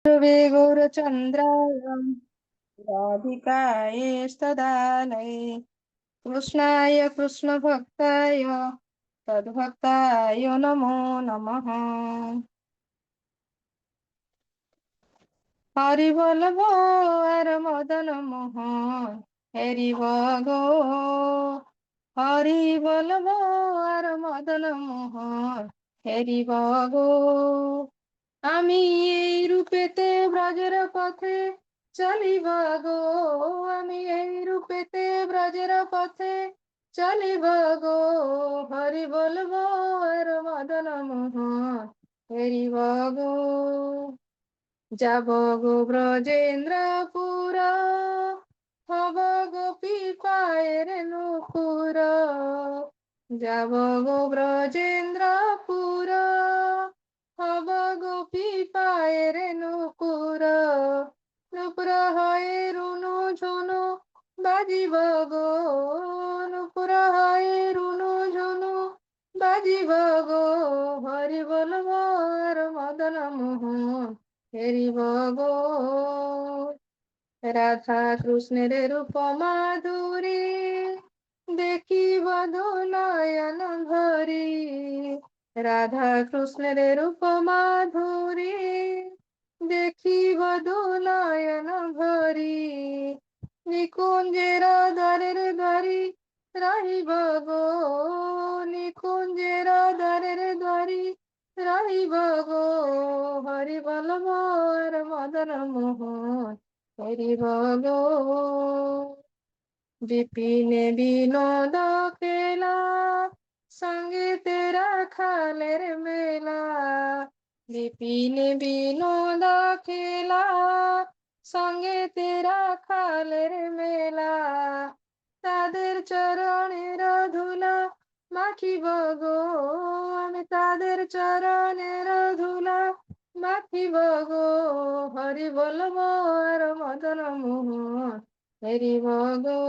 ध्रुवे गौरचन्द्राय राधिकायेस्तदालये कृष्णाय कृष्णभक्ताय तद्भक्ताय नमो नमः। हरि बोल आर मदन मोहन हेरिब गो। हरि बोल आर मदन मोहन हेरिब गो। আমি এই রূপেতে ব্রজের পথে চলিব গো। আমি এই রূপেতে ব্রজের পথে চলিব গো। হরি বলব আর মদন মোহন হেরিব গো। যাব গো ব্রজেন্দ্রপুর হব গোপী পায়ের নুপুর। যাব গো ব্রজেন্দ্রপুর হব গোপী পায়ের নুপুর। নুপুর হয়ে রুনু ঝুনু বাজিব গো। নুপুর হয়ে রুনু ঝুনু বাজিব গো। হরি বলব আর মদন মোহন হেরিব গো। রাধা কৃষ্ণের রূপ মাধুরী দেখিব দু নয়ন ভরি। রাধা কৃষ্ণের রূপ মাধুরী দেখিব দু নয়ন ভরি। নিকুঞ্জের দ্বারের দ্বারি রহিব গো। নিকুঞ্জের দ্বারের দ্বারি রহিব গো। হরি বলব আর মদন মোহন হেরিব গো। বিপিনে বিনোদ খেলা সঙ্গে তেরা খালের মেলা। বিপিনে বিনোদ খেলা সঙ্গে তেরা খালের মেলা। তাদের চরণের ধুলা মাখিব গো। আমি তাদের চরণের ধুলা মাখিব গো। হরি বলব আর মদন মোহন হেরিব গো।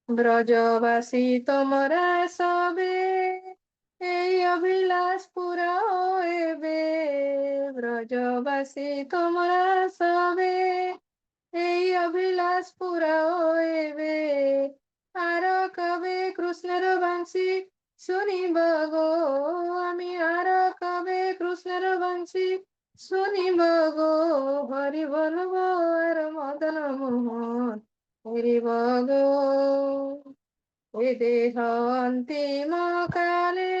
ব্রজবাসী তোমরা সবে এই অভিলাষ পুরা হইবে। ব্রজবাসী তোমরা সবে এই অভিলাষ পুরা হইবে। আর কবে কৃষ্ণের বংশী শুনিব গো। আমি আর কবে কৃষ্ণের বংশী শুনিব গো। হরি বলব আর মদন মোহন হেরিব গো। এ দেহ অন্তিম কালে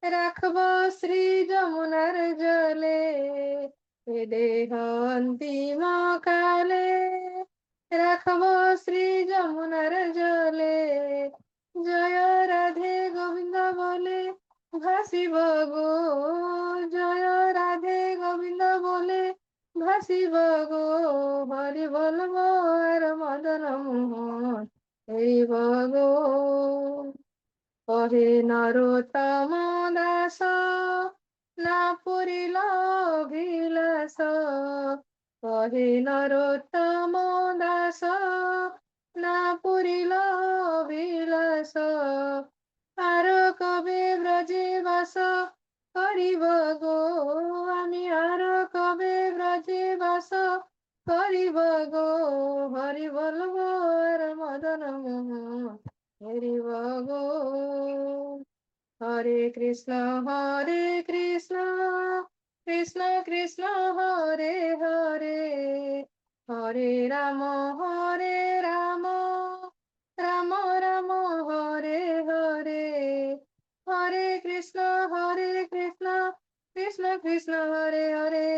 রাখব শ্রী যমুনার জলে। এ দেহ অন্তিম কালে রাখব শ্রী যমুনার জলে। জয় রাধে গোবিন্দ বলে ভাসিব গো। জয় রাধে গোবিন্দ বলে ভাসিব গো। হরি বলব আর মদন মোহন হেরিব গো। কহে নরোত্তম দাস না পুরিল অভিলাষ। কহে নরোত্তম দাস না পুরিল অভিলাষ। আর কবে ব্রজে বাস করিব গো। আমি আর কবে ব্রজে বাস করিব গো। হরি বলব আর মদন মোহন হেরিব গো। হরে কৃষ্ণ কৃষ্ণ কৃষ্ণ হরে হরে। হরে রাম রাম রাম হরে হরে। হরে কৃষ্ণ কৃষ্ণ কৃষ্ণ হরে হরে।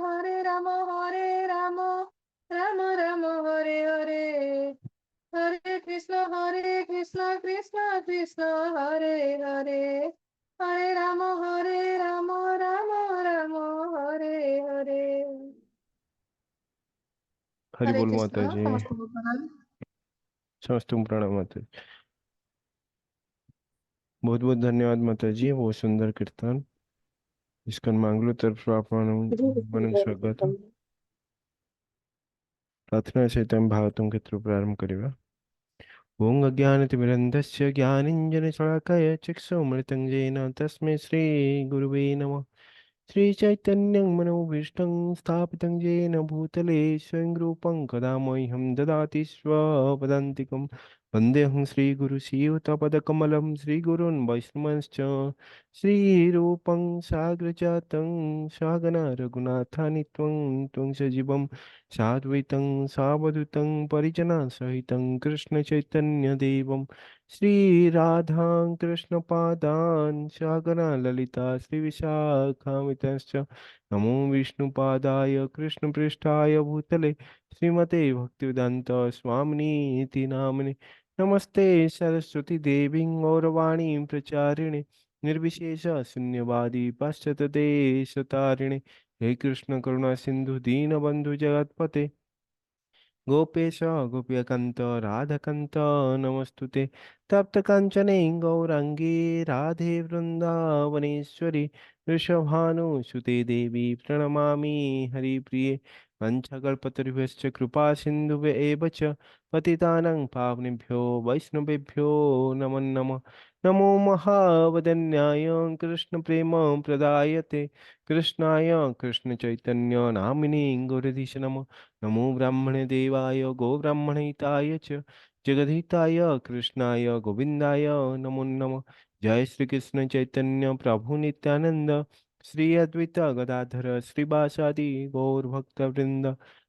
হরে রাম রাম রাম হরে হরে। হরে কৃষ্ণ কৃষ্ণ কৃষ্ণ হরে হরে। হরে রাম রাম রাম হরে হরে। हरि हरे बोल कृष्ण माता जी। समस्त प्रणाम। समस्त प्रणाम माता जी। बहुत बहुत धन्यवाद माता जी, बहुत सुंदर कीर्तन। इसका मंगल तरफ आपन स्वागत। प्रार्थना सहित भागवतम क्षेत्र प्रारंभ करिबा। ओम अज्ञानतिमिरन्धस्य ज्ञानाञ्जनशलाकया चक्षुमृतं येन तस्मै श्री गुरुवे नमः। श्रीचैतन्यं मनोभीष्टं स्थापितं येन भूतले स्वयं रूपं कदा मह्यं ददाति स्वपदान्तिकं वन्देऽहं श्रीगुरुश्रीयुतपदकमलं श्रीगुरून् वैष्णवंश्च श्रीरूपं साग्रजातं सहगना रघुनाथानि त्वं त्वं सजीवं साद्वैतं सावधूतं परिजनसहितं कृष्णचैतन्यदेवं श्रीराधां कृष्णपादान् सहगना ललिता श्रीविशाखामितश्च नमो विष्णुपादाय कृष्णपृष्ठाय भूतले श्रीमते भक्तिवेदान्त स्वामिनीति नामिने नमस्ते सरस्वती देवीं गौरवाणीं प्रचारिणे निर्विशेष शून्यवादी पाश्चात्यदेशतारिणे हे कृष्ण करुणा सिंधु दीनबंधु जगत्पते गोपेश गोप्यकान्त राधकान्त नमस्तुते तप्तकाञ्चने गौराङ्गी राधे वृन्दावनेश्वरि वृषभानुसुते देवी प्रणमामि हरिप्रिये वञ्चकल्पतरुभ्यश्च कृपा सिन्धुभ्य एव च पतितानां पावनेभ्यो वैष्णवेभ्यो नमो नमः नमो महावदन्याय कृष्णप्रेम प्रदायते कृष्णाय कृष्णचैतन्य नामिने गौरधीश नमः नमो ब्राह्मणे देवाय गो ब्राह्मणहिताय च जगद्हिताय कृष्णाय गोविन्दाय नमो नमः जय श्री कृष्ण चैतन्य प्रभु नित्यानंद श्री अद्वैत गदाधर श्रीवासादि गौर भक्त वृंद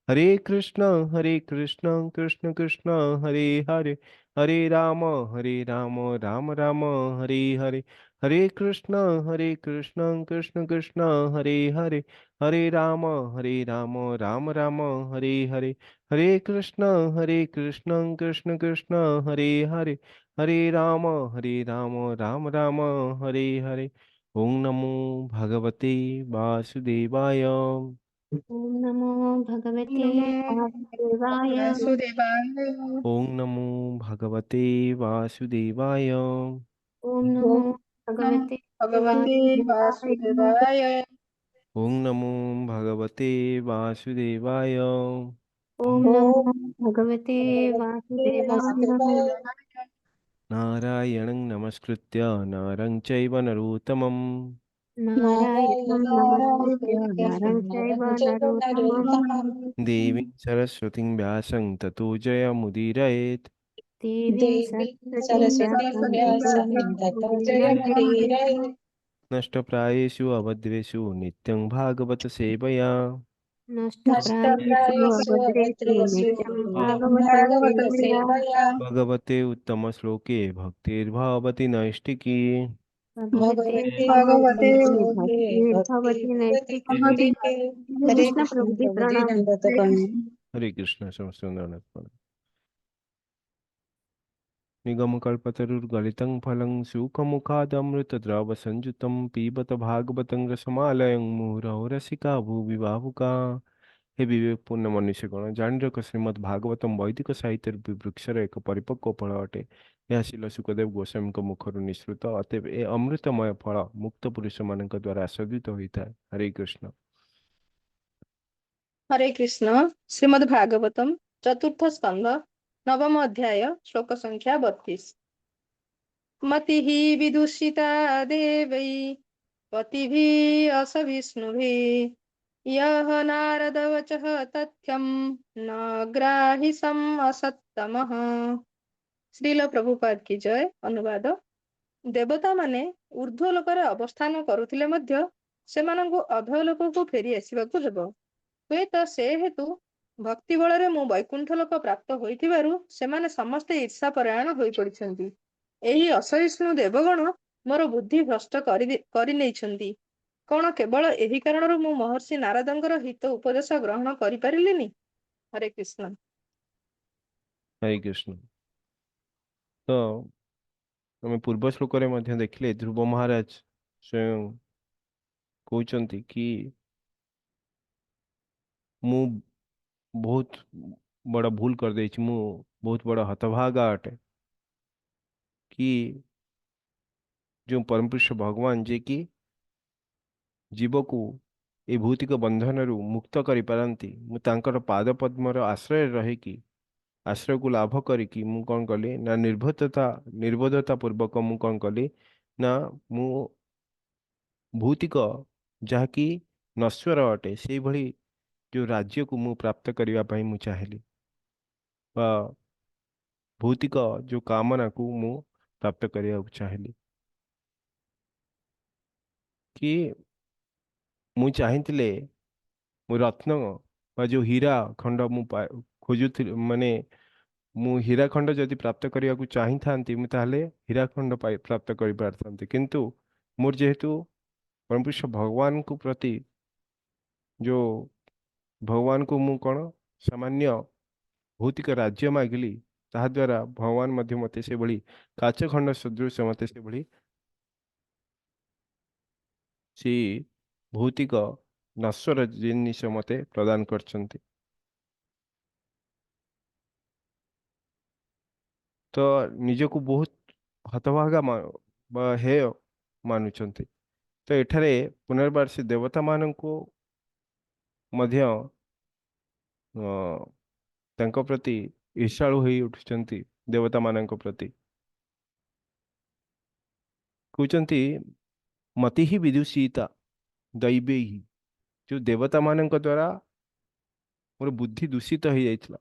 हरे कृष्ण कृष्ण कृष्ण हरे हरे हरे राम राम राम हरे हरे हरे कृष्ण कृष्ण कृष्ण हरे हरे हरे राम राम राम हरे हरे हरे कृष्ण कृष्ण कृष्ण हरे हरे हरे राम राम राम हरे हरे ओम नमो भगवते वासुदेवाय ओम ओम नमो भगवते नमो वासुदेवाय। वासुदेवाय। नमो भगवते वासुदेवाय ओम ओम नमो नमो भगवते भगवते वासुदेवाय। वासुदेवाय। ओम नमो भगवते वासुदेवाय ओम ओम नमो भगवते भगवते वासुदेवाय। वासुदेवाय। नारायणं नमस्कृत्य नरं चैव नरोत्तमं नारायणं नमस्कृत्य नारायणं नरं चैव नरोत्तमं नरोत्तमं। देवीं सरस्वतीं व्यासं ततो जयमुदीरयेत् देवीं देवी सरस्वतीं सरस्वती व्यासं ततो व्यासं ततो जयमुदीरये। जयमुदीरये। नष्टप्रायेषु अभद्रेषु नित्यं भागवत सेवया नष्टप्रायेषु नष्टप्रायेषु अभद्रेषु अभद्रेषु नित्यं नित्यं भागवत भागवत सेवया। सेवया। भगवते उत्तमश्लोके भक्तिर्भवति नैष्टिकी भगवते भगवते भगवते उत्तमश्लोके लोके भक्तिर्भवति भक्तिर्भवति नैष्टिकी। नैष्टिके। हरे हरे कृष्ण कृष्ण प्रभु जी प्रभु जी प्रणाम। दंडवत हरे प्रणाम। कृष्ण। हरे कृष्ण समस्तंदनत्पण निगमकल्पतरुर्गलितं फलं सुखमुखादमृतद्रवसंयुतं पिबत भागवतं रसमालयं मुहुरहो रसिका भुवि भावुका हे विवेकपूर्ण मनुष्यगण ଜାଣି ରଖ ଶ୍ରୀମଦ୍ ଭାଗବତମ୍ ବୈଦିକ ସାହିତ୍ୟର ବୃକ୍ଷର ଏକ ପରିପକ୍ୱ ଫଳ ଅଟେ ଏହା ଶିଲ ସୁଖଦେବ ଗୋସ୍ୱାମୀଙ୍କ ମୁଖରୁ ନିଃସୃତ ଅତଏବ ଏ ଅମୃତମୟ ଫଳ ମୁକ୍ତ ପୁରୁଷମାନଙ୍କ ଦ୍ୱାରା ଆସ୍ୱାଦିତ ହୋଇଥାଏ ହରେ କୃଷ୍ଣ हरे कृष्ण। श्रीमद् भागवतम चतुर्थ स्कंध नवम अध्याय श्लोक संख्या 32। मतिः विदुषिता देवै पतिभिः असविष्णुभिः यः नारदवचः तथ्यं न ग्राहिसम् असत्तमः। ଶ୍ରୀଲ ପ୍ରଭୁପାଦ କି ଜୟ। ଅନୁବାଦ। ଦେବତା ମାନେ ଊର୍ଧ୍ୱ ଲୋକରେ ଅବସ୍ଥାନ କରୁଥିଲେ ମଧ୍ୟ ସେମାନଙ୍କୁ ଅଧୋଲୋକକୁ ଫେରି ଆସିବାକୁ ହେବ। ହୁଏତ ସେ ହେତୁ ଭକ୍ତି ବଳରେ ମୁଁ ବୈକୁଣ୍ଠ ଲୋକ ପ୍ରାପ୍ତ ହୋଇଥିବାରୁ ସେମାନେ ସମସ୍ତେ ଈର୍ଷାପରାୟଣ ହୋଇପଡ଼ିଛନ୍ତି। ଏହି ଅସହିଷ୍ଣୁ ଦେବଗଣ ମୋର ବୁଦ୍ଧି ଭ୍ରଷ୍ଟ କରିନେଇଛନ୍ତି। କଣ କେବଳ ଏହି କାରଣରୁ ମୁଁ ମହର୍ଷି ନାରଦଙ୍କର ହିତ ଉପଦେଶ ଗ୍ରହଣ କରିପାରିଲିନି? ହରେ କୃଷ୍ଣ। ହରେ କୃଷ୍ଣ ତ ଆମେ ପୂର୍ବ ଶ୍ଲୋକରେ ମଧ୍ୟ ଦେଖିଲେ ଧ୍ରୁବ ମହାରାଜ ସ୍ୱୟଂ କହୁଛନ୍ତି କି ମୁଁ ବହୁତ ବଡ଼ ଭୁଲ କରିଦେଇଛି ମୁଁ ବହୁତ ବଡ଼ ହତଭାଗା ଅଟେ କି ଯେଉଁ ପରମପୁରୁଷ ଭଗବାନ ଯିଏକି ଜୀବକୁ ଏ ଭୌତିକ ବନ୍ଧନରୁ ମୁକ୍ତ କରିପାରନ୍ତି ମୁଁ ତାଙ୍କର ପାଦ ପଦ୍ମର ଆଶ୍ରୟରେ ରହିକି ଆଶ୍ରୟକୁ ଲାଭ କରିକି ମୁଁ କଣ କଲି ନା ନିର୍ବୋଧତା ପୂର୍ବକ ମୁଁ କଣ କଲି ନା ମୁଁ ଭୌତିକ ଯାହାକି ନଶ୍ୱର ଅଟେ ସେଇଭଳି ଯେଉଁ ରାଜ୍ୟକୁ ମୁଁ ପ୍ରାପ୍ତ କରିବା ପାଇଁ ମୁଁ ଚାହିଁଲି ବା ଭୌତିକ ଯେଉଁ କାମନାକୁ ମୁଁ ପ୍ରାପ୍ତ କରିବାକୁ ଚାହିଁଲି କି ମୁଁ ଚାହିଁଥିଲେ ମୁଁ ରତ୍ନ ବା ଯେଉଁ ହୀରା ଖଣ୍ଡ ମୁଁ ଖୋଜୁଥିଲି ମାନେ ମୁଁ ହୀରା ଖଣ୍ଡ ଯଦି ପ୍ରାପ୍ତ କରିବାକୁ ଚାହିଁଥାନ୍ତି ମୁଁ ତାହେଲେ ହୀରା ଖଣ୍ଡ ପ୍ରାପ୍ତ କରିପାରିଥାନ୍ତି କିନ୍ତୁ ମୋର ଯେହେତୁ ପରମପୁରୁଷ ଭଗବାନଙ୍କୁ ପ୍ରତି ଯେଉଁ ଭଗବାନଙ୍କୁ ମୁଁ କ'ଣ ସାମାନ୍ୟ ଭୌତିକ ରାଜ୍ୟ ମାଗିଲି ତାହାଦ୍ୱାରା ଭଗବାନ ମଧ୍ୟ ମୋତେ ସେଭଳି କାଚ ଖଣ୍ଡ ସଦୃଶ ମୋତେ ସେଭଳି ସେ ଭୌତିକ ନଶ୍ୱର ଜିନିଷ ମୋତେ ପ୍ରଦାନ କରିଛନ୍ତି। ତ ନିଜକୁ ବହୁତ ହତଭାଗା ବା ହେୟ ମାନୁଛନ୍ତି। ତ ଏଠାରେ ପୁନର୍ବାର ସେ ଦେବତାମାନଙ୍କୁ ମଧ୍ୟ ତାଙ୍କ ପ୍ରତି ଈର୍ଷାଳୁ ହୋଇ ଉଠୁଛନ୍ତି ଦେବତାମାନଙ୍କ ପ୍ରତି କହୁଛନ୍ତି ମତି ହିଁ ବିଦୁଷିତା ଦୈବେ ହିଁ ଯେଉଁ ଦେବତାମାନଙ୍କ ଦ୍ୱାରା ମୋର ବୁଦ୍ଧି ଦୂଷିତ ହେଇଯାଇଥିଲା।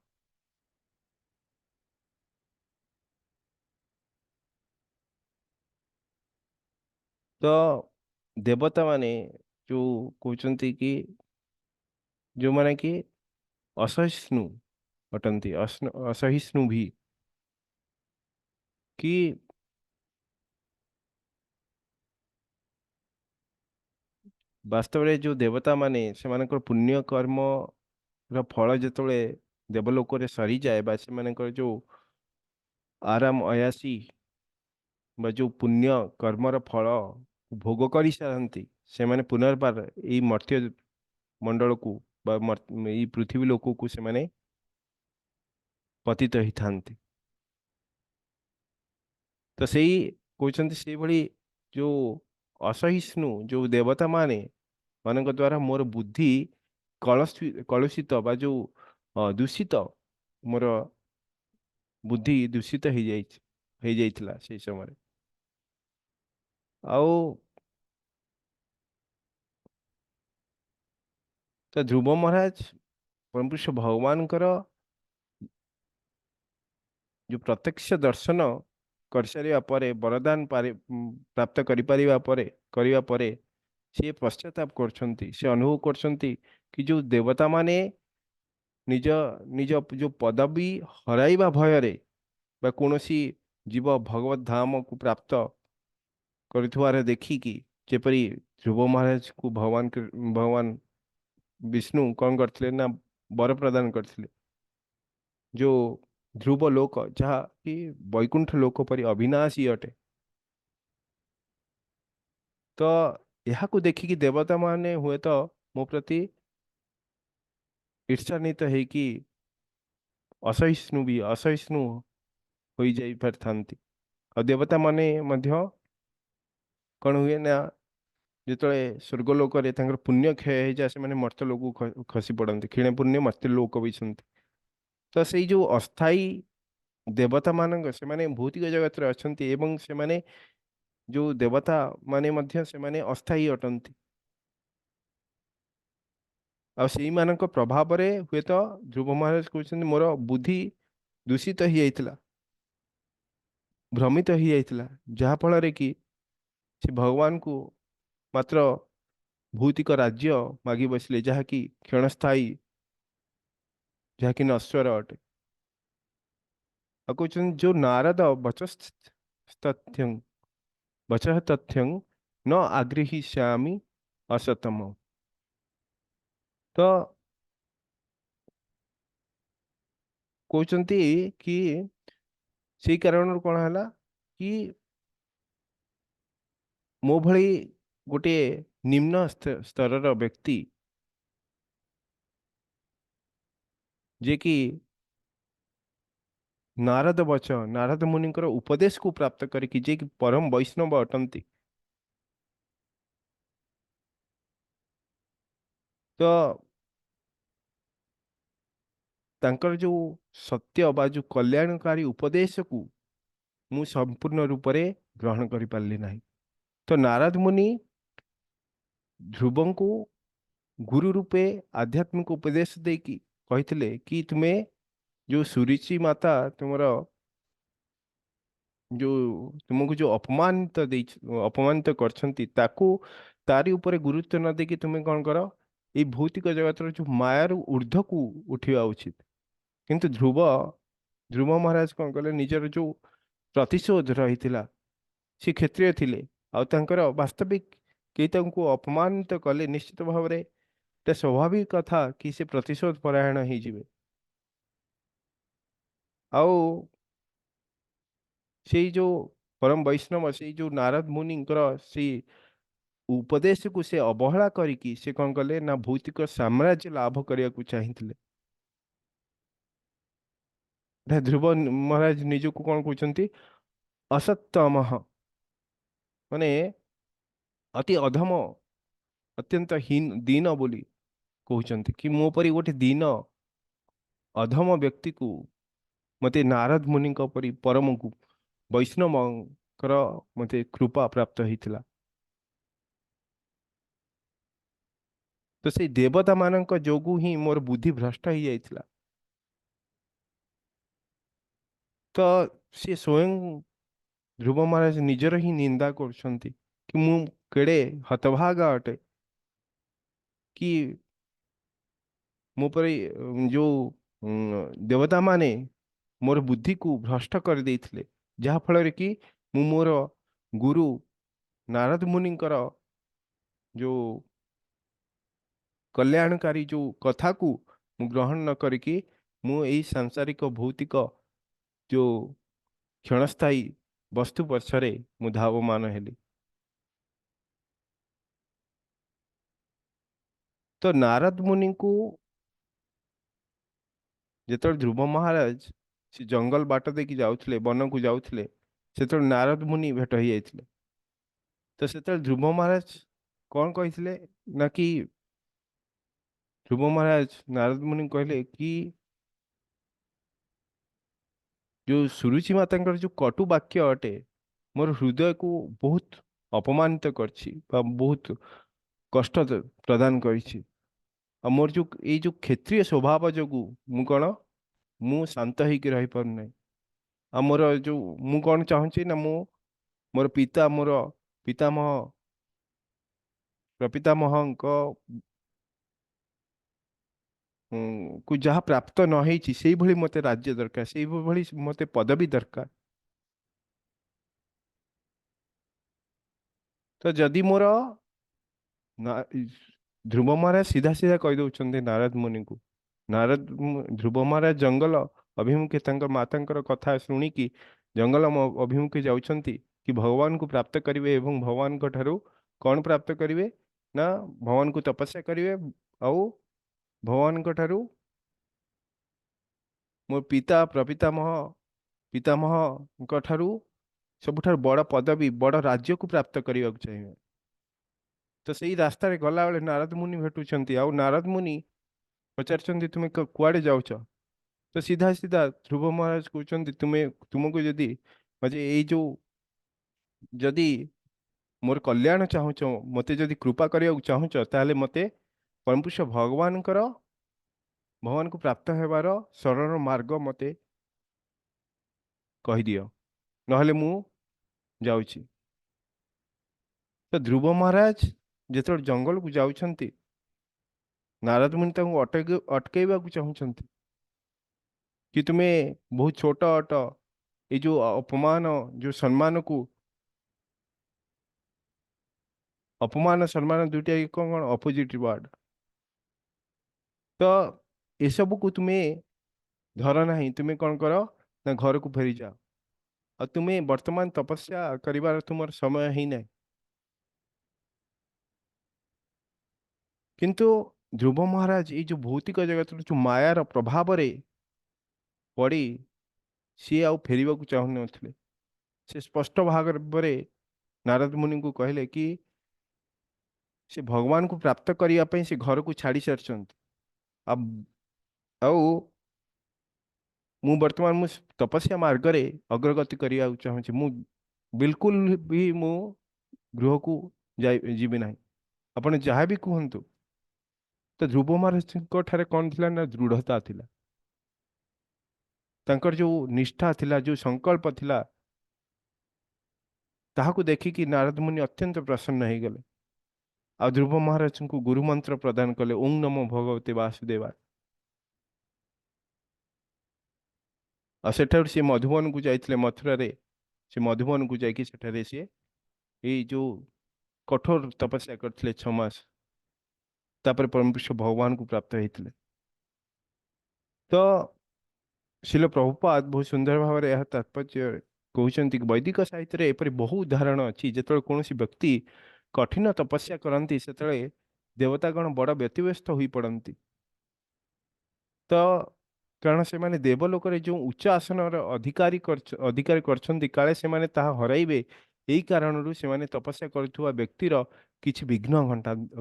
ତ ଦେବତାମାନେ ଯେଉଁ କହୁଛନ୍ତି କି ଯେଉଁମାନେ କି ଅସହିଷ୍ଣୁ ଅଟନ୍ତି ଅସହିଷ୍ଣୁ ବି କି ବାସ୍ତବରେ ଯେଉଁ ଦେବତାମାନେ ସେମାନଙ୍କର ପୁଣ୍ୟ କର୍ମର ଫଳ ଯେତେବେଳେ ଦେବଲୋକରେ ସରିଯାଏ ବା ସେମାନଙ୍କର ଯେଉଁ ଆରାମ ଅୟାସୀ ବା ଯେଉଁ ପୁଣ୍ୟ କର୍ମର ଫଳ ଭୋଗ କରିସାରନ୍ତି ସେମାନେ ପୁନର୍ବାର ଏଇ ମର୍ତ୍ତ୍ୟ ମଣ୍ଡଳକୁ ବା ଏଇ ପୃଥିବୀ ଲୋକକୁ ସେମାନେ ପତିତ ହେଇଥାନ୍ତି। ତ ସେଇ କହୁଛନ୍ତି ସେଇଭଳି ଯେଉଁ ଅସହିଷ୍ଣୁ ଯେଉଁ ଦେବତା ମାନଙ୍କ ଦ୍ୱାରା ମୋର ବୁଦ୍ଧି କଳୁଷିତ ବା ଯେଉଁ ଦୂଷିତ ମୋର ବୁଦ୍ଧି ଦୂଷିତ ହେଇଯାଇଥିଲା ସେଇ ସମୟରେ। ଆଉ ତ ଧ୍ରୁବ ମହାରାଜ ପରମପୁରୁଷ ଭଗବାନଙ୍କର ଯେଉଁ ପ୍ରତ୍ୟକ୍ଷ ଦର୍ଶନ କରିସାରିବା ପରେ ବରଦାନ ପ୍ରାପ୍ତ କରିବା ପରେ ସିଏ ପଶ୍ଚାତାପ କରୁଛନ୍ତି ସେ ଅନୁଭବ କରୁଛନ୍ତି କି ଯେଉଁ ଦେବତାମାନେ ନିଜ ନିଜ ଯେଉଁ ପଦବୀ ହରାଇବା ଭୟରେ ବା କୌଣସି ଜୀବ ଭଗବତ ଧାମକୁ ପ୍ରାପ୍ତ କରୁଥିବାର ଦେଖିକି ଯେପରି ଧ୍ରୁବ ମହାରାଜକୁ ଭଗବାନ ବିଷ୍ଣୁ କ'ଣ କରିଥିଲେ ନା ବର ପ୍ରଦାନ କରିଥିଲେ ଯେଉଁ ଧ୍ରୁବ ଲୋକ ଯାହାକି ବୈକୁଣ୍ଠ ଲୋକ ପରି ଅବିନାଶୀ ଅଟେ। ତ ଏହାକୁ ଦେଖିକି ଦେବତାମାନେ ହୁଏତ ମୋ ପ୍ରତି ଈର୍ଷାନ୍ୱିତ ହେଇକି ଅସହିଷ୍ଣୁ ହୋଇଯାଇପାରିଥାନ୍ତି। ଆଉ ଦେବତାମାନେ ମଧ୍ୟ କ'ଣ ହୁଏ ନା ଯେତେବେଳେ ସ୍ୱର୍ଗ ଲୋକରେ ତାଙ୍କର ପୁଣ୍ୟ କ୍ଷୟ ହେଇଯାଏ ସେମାନେ ମର୍ତ୍ତ୍ୟ ଲୋକକୁ ଖସି ପଡ଼ନ୍ତି କ୍ଷୀଣେ ପୁଣ୍ୟ ମର୍ତ୍ତ୍ୟ ଲୋକ ବିଛନ୍ତି। ତ ସେଇ ଯେଉଁ ଅସ୍ଥାୟୀ ଦେବତାମାନଙ୍କ ସେମାନେ ଭୌତିକ ଜଗତରେ ଅଛନ୍ତି ଏବଂ ସେମାନେ ଯେଉଁ ଦେବତା ମାନେ ମଧ୍ୟ ସେମାନେ ଅସ୍ଥାୟୀ ଅଟନ୍ତି। ଆଉ ସେଇମାନଙ୍କ ପ୍ରଭାବରେ ହୁଏତ ଧ୍ରୁବ ମହାରାଜ କହୁଛନ୍ତି ମୋର ବୁଦ୍ଧି ଦୂଷିତ ହେଇଯାଇଥିଲା ଭ୍ରମିତ ହେଇଯାଇଥିଲା ଯାହାଫଳରେ କି ସେ ଭଗବାନଙ୍କୁ ମାତ୍ର ଭୌତିକ ରାଜ୍ୟ ମାଗି ବସିଲେ ଯାହାକି କ୍ଷଣସ୍ଥାୟୀ ଯାହାକି ନଶ୍ୱର ଅଟେ। ଆଉ କହୁଛନ୍ତି ଯେଉଁ ନାରଦ ବଚଃ ତଥ୍ୟଂ ନ ଆଗୃହୀଷ୍ୟାମି ଅସତମ। ତ କହୁଛନ୍ତି କି ସେଇ କାରଣରୁ କ'ଣ ହେଲା କି ମୋ ଭଳି ଗୋଟିଏ ନିମ୍ନ ସ୍ତରର ବ୍ୟକ୍ତି ଯିଏକି ନାରଦ ମୁନିଙ୍କର ଉପଦେଶକୁ ପ୍ରାପ୍ତ କରିକି ଯିଏକି ପରମ ବୈଷ୍ଣବ ଅଟନ୍ତି ତ ତାଙ୍କର ଯେଉଁ ସତ୍ୟ ବା ଯେଉଁ କଲ୍ୟାଣକାରୀ ଉପଦେଶକୁ ମୁଁ ସମ୍ପୂର୍ଣ୍ଣ ରୂପରେ ଗ୍ରହଣ କରିପାରିଲି ନାହିଁ। ତ ନାରଦ ମୁନି ध्रुव को गुरु रूपे आध्यात्मिक उपदेश देकी कहते कि तुम्हें जो सुरुचि माता तुमर जो तुमको जो अपमानित करछंती ताकू तारी ऊपर गुरुत्व न देकी तुम्हें कौन कर ये भौतिक जगत जो मायार ऊर्ध्व को उठिवा उचित। किंतु ध्रुव ध्रुव महाराज कौन कले निजर जो प्रतिशोध रही से क्षत्रिय थिले आउ तांकर वास्तविक केही तांको अपमानित कले निश्चित भाव में स्वाभाविक कथा कि से प्रतिशोध परायण हो जिवे। आउ से जो परम वैष्णव से जो नारद मुनिंकर से उपदेश को से अवहेला करिकी से कौन कले ना भौतिक साम्राज्य लाभ करने को चाहिए। ध्रुव महाराज निजको कौन कहते असत्तम माने अति अधम अत्यंत हीन दीन बोली कहते कि मो परी गोटे दीन अधम व्यक्ति को मते नारद मुनि परी परम को वैष्णवकर मते कृपा प्राप्त होता। तो से देवता मानक जोगु ही मोर बुद्धि भ्रष्ट हो जाइथिला। तो से स्वयं ध्रुव महाराज निजर ही निंदा करछंती कि मु केड़े हतभागा अटे कि मो पर जो देवता माने मोर बुद्धि को भ्रष्ट कर देइथिले जहा फल कि मु मोर गुरु नारद मुनिंकर जो कल्याणकारी जो कथा को मु ग्रहण न करिकी मु एई सांसारिक भौतिक जो क्षणस्थायी वस्तु पछरे मु धावमान हेली। तो नारद मुनि को जेतल ध्रुव महाराज से जंगल बाट देकी जाउथले वन को जाउथले सेतल नारद मुनि भेट हो जाइथिले। तो सेतल ध्रुव महाराज कौन कहिथिले ना कि ध्रुव महाराज नारद मुनि कहले कि जो सुरुचि माता जो कटु वाक्य अटे मोर हृदय को बहुत अपमानित करछि बा बहुत कष्ट प्रदान करिछि। आ मोर जो ये जो क्षेत्रीय स्वभाव जोगु मु कौन मु शांत होकर रही पार नहीं। आ मोर जो मु कौन चाहूँगी ना मु मोर पिता मोर पितामह प्रपितामहଙ୍କ को जहाँ प्राप्त न होइछि सेई भली मते राज्य दरकार सेई भली मते पदवी दरकार। तो जदि मोर ना ध्रुव महाराज सीधा सीधा कही दौरान नारद मुनि को ध्रुव महाराज जंगल अभिमुखे माता कथा शुणिकी जंगल अभिमुखे जाउछंती कि भगवान को प्राप्त करिवे एवं भगवान को ठारू कौन प्राप्त करिवे ना भगवान को तपस्या करिवे आउ भगवान को ठारू मोर पिता प्रपितामह पितामह ठारू सबुठार बड़ पदवी बड़ राज्य को प्राप्त करने को चाहिए। तो सही रास्तार गला बेले नारद मुनि भेटुंट आउ नारद मुनि पचार तुम्हें कुआड़े जाऊच। तो सीधा सीधा ध्रुव महाराज कहते तुम्हें तुमको जदि मजे ये जो जदि मोर कल्याण चाहूच मते जदि कृपा करने को चाहूच ताहले मते परमपुरुष भगवान को प्राप्त होबार सरल मार्ग मते कहीदियो नहले मु जाउची। तो ध्रुव महाराज जो जंगल को जाउछंती नारद मुनि अटकैवा को चाहूंट कि तुम्हें बहुत छोट अट ये जो अपमान जो सम्मान को अपमान सम्मान दुटा कौन कौन अपोजिट वर्ड। तो ये सब को तुम्हें धर ना तुम्हें कौन कर ना घर को फेरी जाओ और तुम्हें वर्तमान तपस्या करिवार तुमर समय ही नहीं। किंतु ध्रुव महाराज ये जो भौतिक जगत जो मायार प्रभाव रे पड़ी सी आउ फेर को चाहू नथिले। से स्पष्ट भाग नारद मुनि को कहले कि से भगवान को प्राप्त करने से घर को छाड़ी सारी अब आउ मु वर्तमान मु तपस्या मार्ग रे अग्रगति करने चाहूँ मु बिल्कुल भी मु गृह को जीवी ना ଆପଣ ଯାହା ବି କୁହନ୍ତୁ। ତ ଧ୍ରୁବ ମହାରାଜଙ୍କ ଠାରେ କଣ ଥିଲା ନା ଦୃଢ଼ତା ଥିଲା। ତାଙ୍କର ଯୋଉ ନିଷ୍ଠା ଥିଲା, ଯୋଉ ସଂକଳ୍ପ ଥିଲା, ତାହାକୁ ଦେଖିକି ନାରଦ ମୁନି ଅତ୍ୟନ୍ତ ପ୍ରସନ୍ନ ହେଇଗଲେ ଆଉ ଧ୍ରୁବ ମହାରାଜଙ୍କୁ ଗୁରୁ ମନ୍ତ୍ର ପ୍ରଦାନ କଲେ, ଓಂ ନମୋ ଭଗବତେ ବାସୁଦେବା। ଆଉ ସେଠାରୁ ସିଏ ମଧୁବନକୁ ଯାଇଥିଲେ, ମଥୁରାରେ ସେ ମଧୁବନକୁ ଯାଇକି ସେଠାରେ ସିଏ ଏଇ ଯୋଉ କଠୋର ତପସ୍ୟା କରିଥିଲେ 6 ମାସ। ତାପରେ ପରମପୁରୁଷ ଭଗବାନଙ୍କୁ ପ୍ରାପ୍ତ ହେଇଥିଲେ। ତ ଶିଲ ପ୍ରଭୁପାଦ ବହୁତ ସୁନ୍ଦର ଭାବରେ ଏହା ତାତ୍ପର୍ଯ୍ୟ କହୁଛନ୍ତି କି ବୈଦିକ ସାହିତ୍ୟରେ ଏପରି ବହୁ ଉଦାହରଣ ଅଛି ଯେତେବେଳେ କୌଣସି ବ୍ୟକ୍ତି କଠିନ ତପସ୍ୟା କରନ୍ତି ସେତେବେଳେ ଦେବତାଗଣ ବଡ଼ ବ୍ୟତିବ୍ୟସ୍ତ ହୋଇପଡ଼ନ୍ତି। ତ କାରଣ ସେମାନେ ଦେବଲୋକରେ ଯେଉଁ ଉଚ୍ଚ ଆସନର ଅଧିକାରୀ କରିଛନ୍ତି, କାଳେ ସେମାନେ ତାହା ହରାଇବେ, ଏହି କାରଣରୁ ସେମାନେ ତପସ୍ୟା କରୁଥିବା ବ୍ୟକ୍ତିର କିଛି ବିଘ୍ନ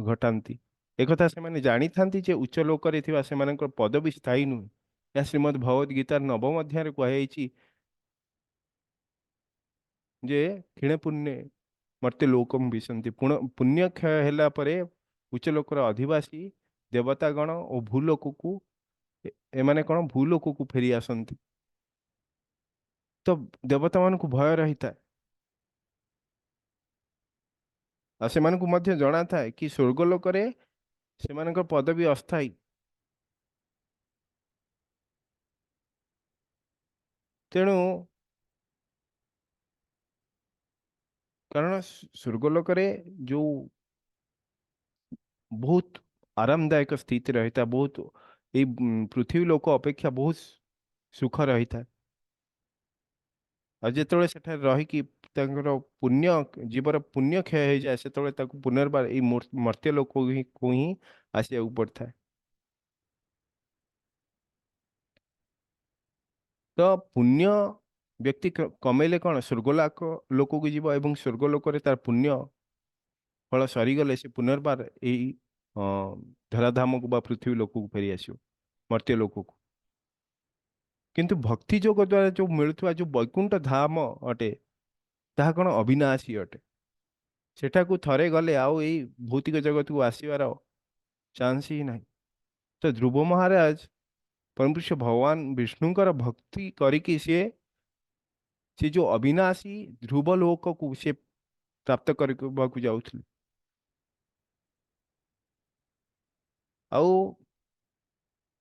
ଘଟାନ୍ତି। ଏକଥା ସେମାନେ ଜାଣିଥାନ୍ତି ଯେ ଉଚ୍ଚ ଲୋକରେ ଥିବା ସେମାନଙ୍କର ପଦବୀ ସ୍ଥାୟୀ ନୁହେଁ। ଏହା ଶ୍ରୀମଦ୍ ଭଗବଦ ଗୀତାର 9ମ ଅଧ୍ୟାୟରେ କୁହାଯାଇଛି ଯେ କ୍ଷୀଣେ ପୁଣ୍ୟ ମର୍ତ୍ତ୍ୟ ଲୋକମ୍ ବିଶନ୍ତି। ପୁଣ୍ୟ କ୍ଷୟ ହେଲା ପରେ ଉଚ୍ଚ ଲୋକର ଅଧିବାସୀ ଦେବତାଗଣ ଓ ଭୂଲୋକକୁ ଏମାନେ କଣ ଭୂଲୋକକୁ ଫେରି ଆସନ୍ତି। ତ ଦେବତାମାନଙ୍କୁ ଭୟ ରହିଥାଏ ଆଉ ସେମାନଙ୍କୁ ମଧ୍ୟ ଜଣାଥାଏ କି ସ୍ୱର୍ଗଲୋକରେ ସେମାନଙ୍କ ପଦବୀ ଅସ୍ଥାୟୀ। ତେଣୁ କାରଣ ସ୍ୱର୍ଗଲୋକରେ ଯୋଉ ବହୁତ ଆରାମଦାୟକ ସ୍ଥିତି ରହିଥାଏ, ବହୁତ ଏଇ ପୃଥିବୀ ଲୋକ ଅପେକ୍ଷା ବହୁତ ସୁଖ ରହିଥାଏ। ଆଉ ଯେତେବେଳେ ସେଠାରେ ରହିକି ତାଙ୍କର ଜୀବର ପୁଣ୍ୟ କ୍ଷୟ ହେଇଯାଏ, ସେତେବେଳେ ତାକୁ ପୁନର୍ବାର ଏଇ ମର୍ତ୍ତ୍ୟ ଲୋକକୁ ହିଁ ଆସିବାକୁ ପଡ଼ିଥାଏ। ତ ପୁଣ୍ୟ ବ୍ୟକ୍ତି କମେଇଲେ କଣ ଲୋକକୁ ଯିବ ଏବଂ ସ୍ୱର୍ଗ ଲୋକରେ ତାର ପୁଣ୍ୟ ଫଳ ସରିଗଲେ ସେ ପୁନର୍ବାର ଏଇ ଧରାଧାମକୁ ବା ପୃଥିବୀ ଲୋକକୁ ଫେରି ଆସିବ, ମର୍ତ୍ତ୍ୟ ଲୋକକୁ। କିନ୍ତୁ ଭକ୍ତି ଯୋଗ ଦ୍ୱାରା ଯୋଉ ମିଳୁଥିବା ଯୋଉ ବୈକୁଣ୍ଠ ଧାମ ଅଟେ, ତାହା କଣ ଅବିନାଶୀ ଅଟେ। ସେଠାକୁ ଥରେ ଗଲେ ଆଉ ଏଇ ଭୌତିକ ଜଗତକୁ ଆସିବାର ଚାନ୍ସ ହିଁ ନାହିଁ। ତ ଧ୍ରୁବ ମହାରାଜ ପରମପୁରୁଷ ଭଗବାନ ବିଷ୍ଣୁଙ୍କର ଭକ୍ତି କରିକି ସେ ଯୋଉ ଅବିନାଶୀ ଧ୍ରୁବ ଲୋକକୁ ସେ ପ୍ରାପ୍ତ କରିବାକୁ ଯାଉଥିଲେ। ଆଉ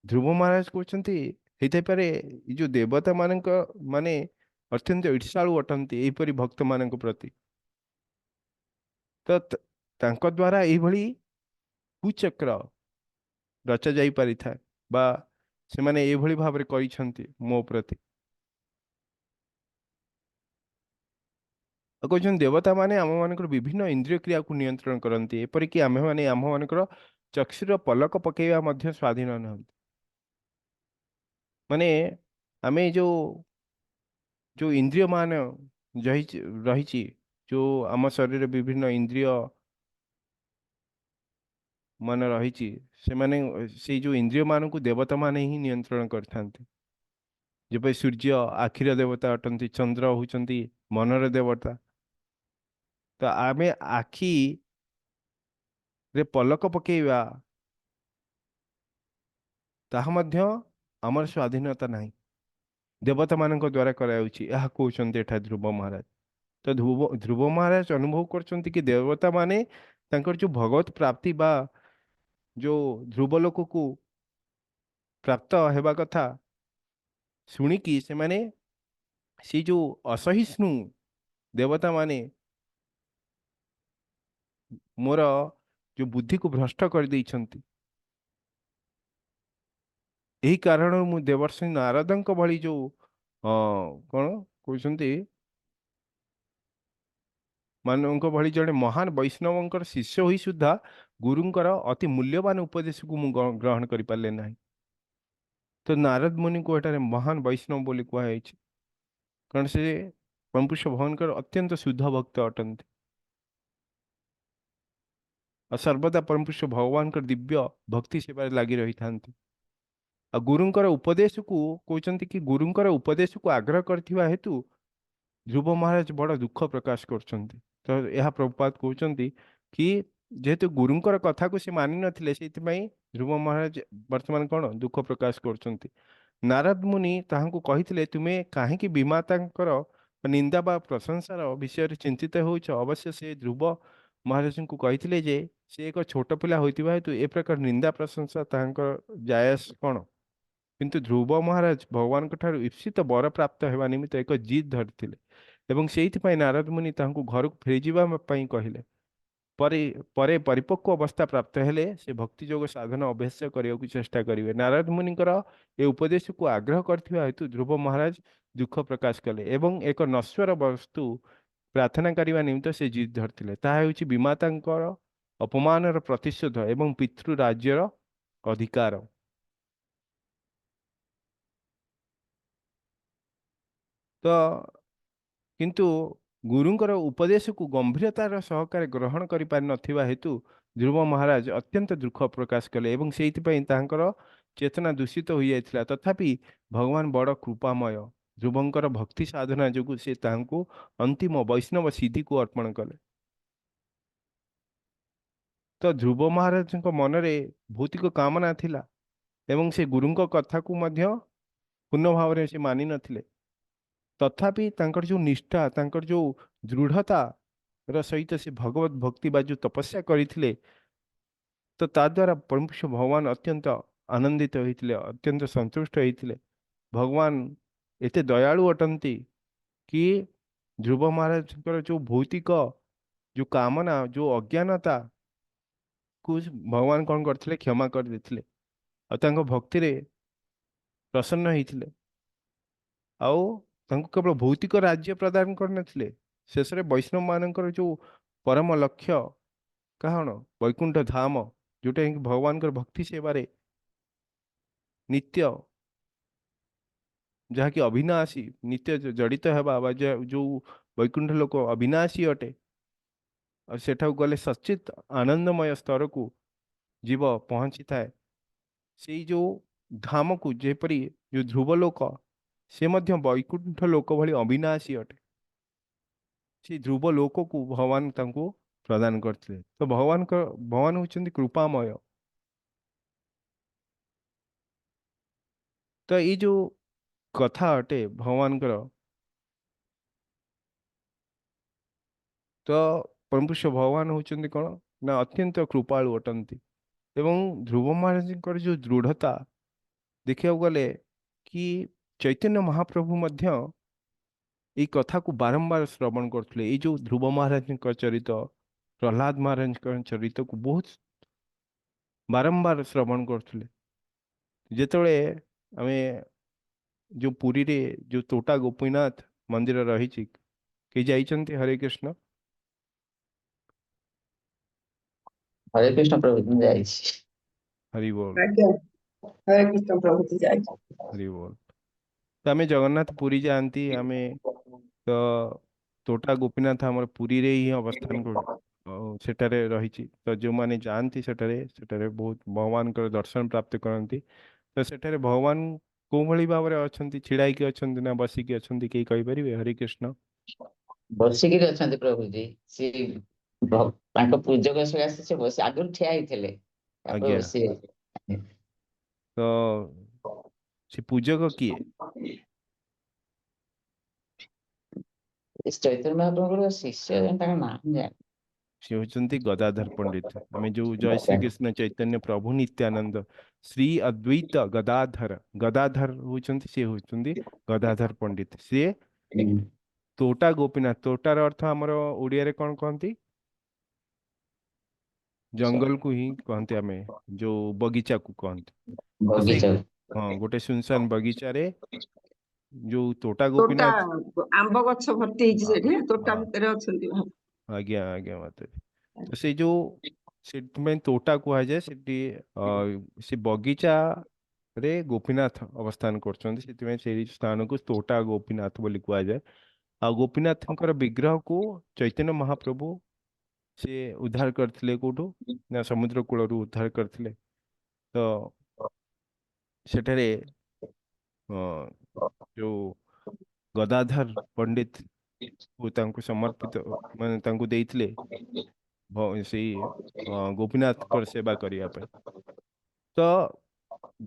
ଧ୍ରୁବ ମହାରାଜ କହୁଛନ୍ତି ହେଇଥାଇପାରେ ଏଇ ଯୋଉ ଦେବତା ମାନଙ୍କ ମାନେ ଅତ୍ୟନ୍ତ ଈର୍ଷାଳୁ ଅଟନ୍ତି ଏହିପରି ଭକ୍ତ ମାନଙ୍କ ପ୍ରତି। ତାଙ୍କ ଦ୍ୱାରା ଏଇଭଳି କୁଚକ୍ର ରଚା ଯାଇ ପାରିଥାଏ ବା ସେମାନେ ଏଇଭଳି ଭାବରେ କରିଛନ୍ତି ମୋ ପ୍ରତି। ଆଉ କହୁଛନ୍ତି ଦେବତା ମାନେ ଆମମାନଙ୍କର ବିଭିନ୍ନ ଇନ୍ଦ୍ରିୟ କ୍ରିୟାକୁ ନିୟନ୍ତ୍ରଣ କରନ୍ତି, ଏପରିକି ଆମେମାନେ ଆମମାନଙ୍କର ଚକ୍ଷୁର ପଲକ ପକେଇବା ମଧ୍ୟ ସ୍ୱାଧୀନ ନୁହନ୍ତି। ମାନେ ଆମେ ଯୋଉ ଯୋଉ ଇନ୍ଦ୍ରିୟ ମାନ ରହିଛି, ଯୋଉ ଆମ ଶରୀରରେ ବିଭିନ୍ନ ଇନ୍ଦ୍ରିୟ ମାନ ରହିଛି, ସେମାନେ ସେଇ ଯୋଉ ଇନ୍ଦ୍ରିୟ ମାନଙ୍କୁ ଦେବତା ମାନେ ହିଁ ନିୟନ୍ତ୍ରଣ କରିଥାନ୍ତି। ଯେପରି ସୂର୍ଯ୍ୟ ଆଖିର ଦେବତା ଅଟନ୍ତି, ଚନ୍ଦ୍ର ହଉଛନ୍ତି ମନର ଦେବତା। ତ ଆମେ ଆଖିରେ ପଲକ ପକେଇବା ତାହା ମଧ୍ୟ ଆମର ସ୍ୱାଧୀନତା ନାହିଁ, ଦେବତା ମାନଙ୍କ ଦ୍ୱାରା କରାଯାଉଛି, ଏହା କହୁଛନ୍ତି ଏଠାରେ ଧ୍ରୁବ ମହାରାଜ। ତ ଧ୍ରୁବ ମହାରାଜ ଅନୁଭବ କରୁଛନ୍ତି କି ଦେବତା ମାନେ ତାଙ୍କର ଯୋଉ ଭଗବତ ପ୍ରାପ୍ତି ବା ଯୋଉ ଧ୍ରୁବ ଲୋକକୁ ପ୍ରାପ୍ତ ହେବା କଥା ଶୁଣିକି ସେମାନେ ସେ ଯୋଉ ଅସହିଷ୍ଣୁ ଦେବତା ମାନେ ମୋର ଯୋଉ ବୁଦ୍ଧିକୁ ଭ୍ରଷ୍ଟ କରିଦେଇଛନ୍ତି, ଏହି କାରଣରୁ ମୁଁ ଦେବର୍ଷି ନାରଦଙ୍କ ଭଳି ଯୋଉ କଣ କହୁଛନ୍ତି ମାନଙ୍କ ଭଳି ଜଣେ ମହାନ ବୈଷ୍ଣବଙ୍କର ଶିଷ୍ୟ ହୋଇ ସୁଦ୍ଧା ଗୁରୁଙ୍କର ଅତି ମୂଲ୍ୟବାନ ଉପଦେଶକୁ ମୁଁ ଗ୍ରହଣ କରିପାରିଲେ ନାହିଁ। ତ ନାରଦ ମୁନିଙ୍କୁ ଏଠାରେ ମହାନ ବୈଷ୍ଣବ ବୋଲି କୁହାଯାଇଛି, କାରଣ ସେ ପରମପୁରୁଷ ଭଗବାନଙ୍କର ଅତ୍ୟନ୍ତ ଶୁଦ୍ଧ ଭକ୍ତ ଅଟନ୍ତି ଆଉ ସର୍ବଦା ପରମପୁରୁଷ ଭଗବାନଙ୍କର ଦିବ୍ୟ ଭକ୍ତି ସେବାରେ ଲାଗି ରହିଥାନ୍ତି। ଆଉ ଗୁରୁଙ୍କର ଉପଦେଶକୁ କହୁଛନ୍ତି କି ଗୁରୁଙ୍କର ଉପଦେଶକୁ ଆଗ୍ରହ କରିଥିବା ହେତୁ ଧ୍ରୁବ ମହାରାଜ ବଡ଼ ଦୁଃଖ ପ୍ରକାଶ କରୁଛନ୍ତି। ତ ଏହା ପ୍ରଭୁପାଦ କହୁଛନ୍ତି କି ଯେହେତୁ ଗୁରୁଙ୍କର କଥାକୁ ସେ ମାନି ନଥିଲେ, ସେଇଥିପାଇଁ ଧ୍ରୁବ ମହାରାଜ ବର୍ତ୍ତମାନ କଣ ଦୁଃଖ ପ୍ରକାଶ କରୁଛନ୍ତି। ନାରଦ ମୁନି ତାହାଙ୍କୁ କହିଥିଲେ, ତୁମେ କାହିଁକି ବିମାତାଙ୍କର ନିନ୍ଦା ବା ପ୍ରଶଂସାର ବିଷୟରେ ଚିନ୍ତିତ ହେଉଛ? ଅବଶ୍ୟ ସେ ଧ୍ରୁବ ମହାରାଜଙ୍କୁ କହିଥିଲେ ଯେ ସେ ଏକ ଛୋଟ ପିଲା ହୋଇଥିବା ହେତୁ ଏ ପ୍ରକାର ନିନ୍ଦା ପ୍ରଶଂସା ତାହାଙ୍କର ଜାୟସ କଣ? କିନ୍ତୁ ଧ୍ରୁବ ମହାରାଜ ଭଗବାନଙ୍କ ଠାରୁ ଇପ୍ସିତ ବର ପ୍ରାପ୍ତ ହେବା ନିମିତ୍ତ ଏକ ଜିଦ୍ ଧରିଥିଲେ ଏବଂ ସେଇଥିପାଇଁ ନାରଦ ମୁନି ତାଙ୍କୁ ଘରକୁ ଫେରିଯିବା ପାଇଁ କହିଲେ। ପରେ ପରେ ପରିପକ୍ୱ ଅବସ୍ଥା ପ୍ରାପ୍ତ ହେଲେ ସେ ଭକ୍ତି ଯୋଗ ସାଧନ ଅଭ୍ୟାସ କରିବାକୁ ଚେଷ୍ଟା କରିବେ। ନାରଦ ମୁନିଙ୍କର ଏ ଉପଦେଶକୁ ଆଗ୍ରହ କରିଥିବା ହେତୁ ଧ୍ରୁବ ମହାରାଜ ଦୁଃଖ ପ୍ରକାଶ କଲେ ଏବଂ ଏକ ନଶ୍ୱର ବସ୍ତୁ ପ୍ରାର୍ଥନା କରିବା ନିମିତ୍ତ ସେ ଜିଦ୍ ଧରିଥିଲେ। ତାହା ହେଉଛି ବିମାତାଙ୍କର ଅପମାନର ପ୍ରତିଶୋଧ ଏବଂ ପିତୃ ରାଜ୍ୟର ଅଧିକାର। ତ କିନ୍ତୁ ଗୁରୁଙ୍କର ଉପଦେଶକୁ ଗମ୍ଭୀରତାର ସହକାରେ ଗ୍ରହଣ କରିପାରିନଥିବା ହେତୁ ଧ୍ରୁବ ମହାରାଜ ଅତ୍ୟନ୍ତ ଦୁଃଖ ପ୍ରକାଶ କଲେ ଏବଂ ସେଇଥିପାଇଁ ତାଙ୍କର ଚେତନା ଦୂଷିତ ହୋଇଯାଇଥିଲା। ତଥାପି ଭଗବାନ ବଡ଼ କୃପାମୟ, ଧ୍ରୁବଙ୍କର ଭକ୍ତି ସାଧନା ଯୋଗୁଁ ସେ ତାଙ୍କୁ ଅନ୍ତିମ ବୈଷ୍ଣବ ସିଦ୍ଧିକୁ ଅର୍ପଣ କଲେ। ତ ଧ୍ରୁବ ମହାରାଜଙ୍କ ମନରେ ଭୌତିକ କାମନା ଥିଲା ଏବଂ ସେ ଗୁରୁଙ୍କ କଥାକୁ ମଧ୍ୟ ପୂର୍ଣ୍ଣ ଭାବରେ ସେ ମାନିନଥିଲେ। ତଥାପି ତାଙ୍କର ଯେଉଁ ନିଷ୍ଠା, ତାଙ୍କର ଯେଉଁ ଦୃଢ଼ତାର ସହିତ ସେ ଭଗବତ ଭକ୍ତି ବା ଯେଉଁ ତପସ୍ୟା କରିଥିଲେ, ତ ତା ଦ୍ୱାରା ପରମପୁରୁଷ ଭଗବାନ ଅତ୍ୟନ୍ତ ଆନନ୍ଦିତ ହୋଇଥିଲେ, ଅତ୍ୟନ୍ତ ସନ୍ତୁଷ୍ଟ ହୋଇଥିଲେ। ଭଗବାନ ଏତେ ଦୟାଳୁ ଅଟନ୍ତି କି ଧ୍ରୁବ ମହାରାଜଙ୍କର ଯେଉଁ ଭୌତିକ ଯେଉଁ କାମନା, ଯେଉଁ ଅଜ୍ଞାନତାକୁ ଭଗବାନ କ'ଣ କରିଥିଲେ, କ୍ଷମା କରିଦେଇଥିଲେ ଆଉ ତାଙ୍କ ଭକ୍ତିରେ ପ୍ରସନ୍ନ ହେଇଥିଲେ। ଆଉ ତାଙ୍କୁ କେବଳ ଭୌତିକ ରାଜ୍ୟ ପ୍ରଦାନ କରିନଥିଲେ, ଶେଷରେ ବୈଷ୍ଣବ ମାନଙ୍କର ଯେଉଁ ପରମ ଲକ୍ଷ୍ୟ କାରଣ ବୈକୁଣ୍ଠ ଧାମ, ଯୋଉଟା କି ଭଗବାନଙ୍କର ଭକ୍ତି ସେବାରେ ନିତ୍ୟ, ଯାହାକି ଅବିନାଶୀ, ନିତ୍ୟ ଜଡ଼ିତ ହେବା ବା ଯେଉଁ ବୈକୁଣ୍ଠ ଲୋକ ଅବିନାଶୀ ଅଟେ ଆଉ ସେଠାକୁ ଗଲେ ସଚିତ ଆନନ୍ଦମୟ ସ୍ତରକୁ ଜୀବ ପହଞ୍ଚିଥାଏ। ସେଇ ଯେଉଁ ଧାମକୁ, ଯେପରି ଯେଉଁ ଧ୍ରୁବ ଲୋକ ସେ ମଧ୍ୟ ବୈକୁଣ୍ଠ ଲୋକ ଭଳି ଅବିନାଶୀ ଅଟେ, ସେ ଧ୍ରୁବ ଲୋକକୁ ଭଗବାନ ତାଙ୍କୁ ପ୍ରଦାନ କରିଥିଲେ। ତ ଭଗବାନ ହେଉଛନ୍ତି କୃପାମୟ। ତ ଏଇ ଯେଉଁ କଥା ଅଟେ ଭଗବାନଙ୍କର, ତ ପରମପୁରୁଷ ଭଗବାନ ହେଉଛନ୍ତି କ'ଣ ନା ଅତ୍ୟନ୍ତ କୃପାଳୁ ଅଟନ୍ତି ଏବଂ ଧ୍ରୁବ ମହାରାଜଙ୍କର ଯେଉଁ ଦୃଢ଼ତା ଦେଖିବାକୁ ଗଲେ କି ଚୈତନ୍ୟ ମହାପ୍ରଭୁ ମଧ୍ୟ ଏଇ କଥାକୁ ବାରମ୍ବାର ଶ୍ରବଣ କରୁଥିଲେ। ଏଇ ଯେଉଁ ଧ୍ରୁବ ମହାରାଜଙ୍କ ଚରିତ, ପ୍ରହ୍ଲାଦ ମହାରାଜଙ୍କ ଚରିତକୁ ବହୁତ ବାରମ୍ବାର ଶ୍ରବଣ କରୁଥିଲେ। ଯେତେବେଳେ ଆମେ ଯେଉଁ ପୁରୀରେ ଯେଉଁ ତୋଟା ଗୋପୀନାଥ ମନ୍ଦିର ରହିଛି, କେହି ଯାଇଛନ୍ତି? ହରେ କୃଷ୍ଣ। ହରେ କୃଷ୍ଣ ପ୍ରଭୁ, ମୁଁ ଯାଇଛି। ହରି ବୋଲ, ଆଜ୍ଞା, ହରେ କୃଷ୍ଣ ପ୍ରଭୁତି ଯାଇଛି। ହରି ବୋଲ। ତ ଆମେ ଜଗନ୍ନାଥ ପୁରୀ ଯାଆନ୍ତି, ଆମେ ତ ତୋଟା ଗୋପୀନାଥ ଆମର ପୁରୀରେ ହିଁ ଅବସ୍ଥାନ କରୁ ଆଉ ସେଠାରେ ରହିଛି। ତ ଯେଉଁମାନେ ଯାଆନ୍ତି ସେଠାରେ ସେଠାରେ ବହୁତ ଭଗବାନଙ୍କର ଦର୍ଶନ ପ୍ରାପ୍ତ କରନ୍ତି। ତ ସେଠାରେ ଭଗବାନ କୋଉ ଭଳି ଭାବରେ ଅଛନ୍ତି? ଛିଡ଼ା ହେଇକି ଅଛନ୍ତି ନା ବସିକି ଅଛନ୍ତି, କେହି କହିପାରିବେ? ହରେ କୃଷ୍ଣ। ବସିକିରି ଅଛନ୍ତି ପ୍ରଭୁଜୀ। ସେ ତାଙ୍କ ପୂଜକ ସେ ଆସି ସେ ବସି ଆଗରୁ ଠିଆ ହେଇଥିଲେ, ତାପରେ ଆଜ୍ଞା। ବସି ତ ସେ ପୂଜକ କିଏ? ଚୈତନ୍ୟ ମହାପ୍ରଭୁଙ୍କର ଶିଷ୍ୟ ତାଙ୍କ ନାଁ ମୁଁ ଜାଣିନି। ସେ ହେଉଛନ୍ତି ଗଦାଧର ପଣ୍ଡିତ। ଆମେ ଯେଉଁ ଜୟ ଶ୍ରୀକୃଷ୍ଣ ଚୈତନ୍ୟ ପ୍ରଭୁ ନିତ୍ୟାନନ୍ଦ ଶ୍ରୀ ଅଦ୍ୱୈତ ଗଦାଧର, ଗଦାଧର ହେଉଛନ୍ତି, ସେ ହେଉଛନ୍ତି ଗଦାଧର ପଣ୍ଡିତ। ସିଏ ହୁଁ। ତୋଟା ଗୋପୀନାଥ, ତୋଟାର ଅର୍ଥ ଆମର ଓଡ଼ିଆରେ କ'ଣ କହନ୍ତି? ଜଙ୍ଗଲକୁ ହିଁ କହନ୍ତି, ଆମେ ଯେଉଁ ବଗିଚାକୁ କହନ୍ତି। ତ ସେଇ ବଗିଚା ହଁ, ଗୋଟେ ସୁନସାନ ବଗିଚାରେ ଯେଉଁ ତୋଟା ତୋଟା ଗୋପୀନାଥ, ଆମ୍ବ ଗଛ ଭର୍ତ୍ତି ହେଇଛି ହଁ ସେଠି, ତୋଟା ହଁ, ଭିତରେ ଅଛନ୍ତି। ଆଜ୍ଞା ଆଜ୍ଞା ମତେ। ତ ସେଇ ଯେଉଁ ସେଥିପାଇଁ ତୋଟା କୁହାଯାଏ। ସେଠି ସେ ବଗିଚାରେ ଗୋପୀନାଥ ଅବସ୍ଥାନ କରୁଛନ୍ତି, ସେଥିପାଇଁ ସେଇ ସ୍ଥାନକୁ ତୋଟା ଗୋପୀନାଥ ବୋଲି କୁହାଯାଏ। ଆଉ ଗୋପୀନାଥଙ୍କର ବିଗ୍ରହକୁ ଚୈତନ୍ୟ ମହାପ୍ରଭୁ ସେ ଉଦ୍ଧାର କରିଥିଲେ କୋଉଠୁ ନା ସମୁଦ୍ର କୂଳରୁ ଉଦ୍ଧାର କରିଥିଲେ। ତ ସେଠାରେ ଯେଉଁ ଗଦାଧର ପଣ୍ଡିତ ତାଙ୍କୁ ସମର୍ପିତ, ମାନେ ତାଙ୍କୁ ଦେଇଥିଲେ ସେଇ ଗୋପୀନାଥଙ୍କର ସେବା କରିବା ପାଇଁ। ତ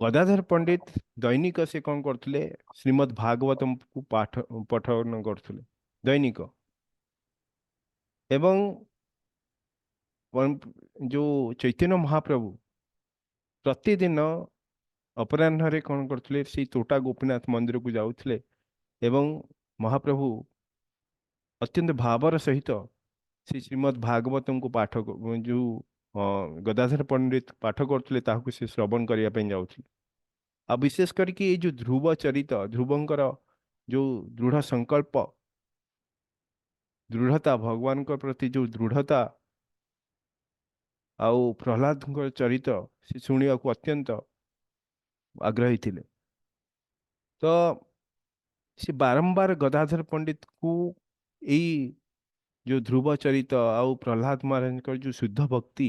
ଗଦାଧର ପଣ୍ଡିତ ଦୈନିକ ସେ କଣ କରୁଥିଲେ, ଶ୍ରୀମଦ୍ ଭାଗବତମକୁ ପଠନ କରୁଥିଲେ ଦୈନିକ। ଏବଂ ଯୋଉ ଚୈତନ୍ୟ ମହାପ୍ରଭୁ ପ୍ରତିଦିନ ଅପରାହ୍ନରେ କଣ କରୁଥିଲେ, ସେଇ ତୋଟା ଗୋପୀନାଥ ମନ୍ଦିରକୁ ଯାଉଥିଲେ ଏବଂ ମହାପ୍ରଭୁ ଅତ୍ୟନ୍ତ ଭାବର ସହିତ ସେ ଶ୍ରୀମଦ୍ ଭାଗବତଙ୍କୁ ଯୋଉ ଗଦାଧର ପଣ୍ଡିତ ପାଠ କରୁଥିଲେ ତାହାକୁ ସେ ଶ୍ରବଣ କରିବା ପାଇଁ ଯାଉଥିଲେ। ଆଉ ବିଶେଷ କରିକି ଏଇ ଯୋଉ ଧ୍ରୁବ ଚରିତ, ଧ୍ରୁବଙ୍କର ଯୋଉ ଦୃଢ ସଂକଳ୍ପ, ଦୃଢତା, ଭଗବାନଙ୍କ ପ୍ରତି ଯୋଉ ଦୃଢତା, ଆଉ ପ୍ରହ୍ଲାଦଙ୍କ ଚରିତ ସେ ଶୁଣିବାକୁ ଅତ୍ୟନ୍ତ ଆଗ୍ରହୀ ଥିଲେ। ତ ସେ ବାରମ୍ବାର ଗଦାଧର ପଣ୍ଡିତକୁ ଏଇ ଯୋଉ ଧ୍ରୁବ ଚରିତ ଆଉ ପ୍ରହ୍ଲାଦ ମହାରାଜଙ୍କର ଯୋଉ ଶୁଦ୍ଧ ଭକ୍ତି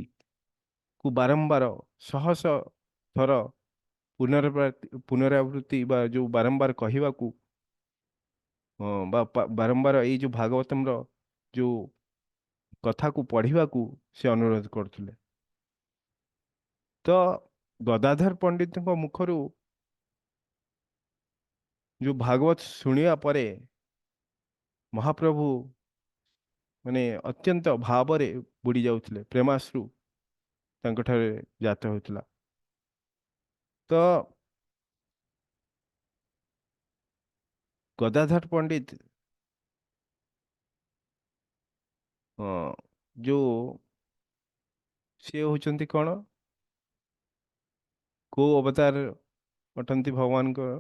କୁ ବାରମ୍ବାର ଶହ ଶହ ଥର ପୁନରାବୃତ୍ତି ବା ଯୋଉ ବାରମ୍ବାର କହିବାକୁ ବାରମ୍ବାର ଏଇ ଯୋଉ ଭାଗବତମର ଯୋଉ କଥାକୁ ପଢିବାକୁ ସେ ଅନୁରୋଧ କରୁଥିଲେ। ତ ଗଦାଧର ପଣ୍ଡିତଙ୍କ ମୁଖରୁ ଯୋଉ ଭାଗବତ ଶୁଣିବା ପରେ ମହାପ୍ରଭୁ ମାନେ ଅତ୍ୟନ୍ତ ଭାବରେ ବୁଡି ଯାଉଥିଲେ, ପ୍ରେମାଶ୍ରୁ ତାଙ୍କଠାରେ ଜାତ ହେଉଥିଲା। ତ ଗଦାଧର ପଣ୍ଡିତ ଯୋଉ ସିଏ ହଉଛନ୍ତି କଣ, କୋଉ ଅବତାର ଅଟନ୍ତି ଭଗବାନଙ୍କର,